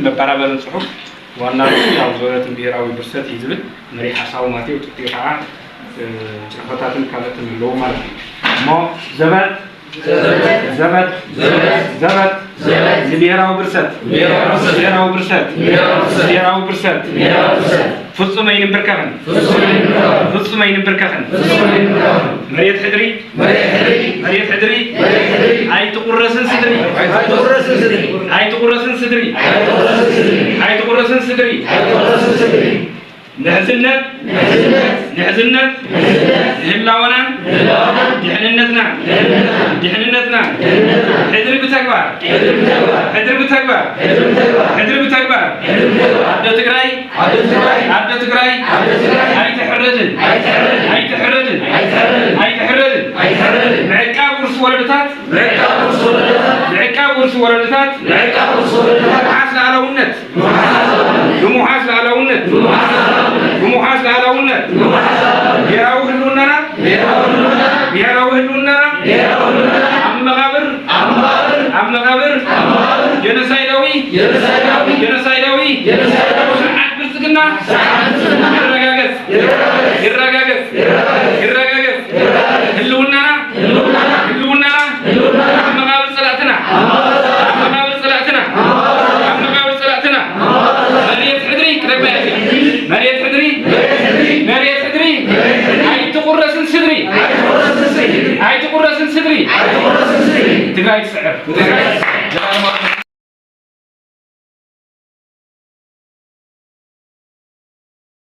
በባራበርን ጽሁፍ ዋናው ያው ዞረት ብሔራዊ ብርሰት ይዝብል መሪ ሐሳቡ ማቴው ጥቂታ ጽፈታትን ካለትን ነው ማለት ነው ዘበት ብሔራዊ ብርሰት ፍጹም አይንበርከን መሬት ሕድሪ አይትቁረስን ስድሪ نحزنت هلاونا دحننتنا حذر بتكبر عبد تقراي هاي تحرجن معكاب ورس ولدتات محاسن على ونت بمحاسن على ونت يراوه اللوننا عم مغابر جنسايداوي ساعات برسكنا يرقاقس اللوننا عم مغابر صلاتنا مريت حدري هاي تقرسن صدري تقاي تسعر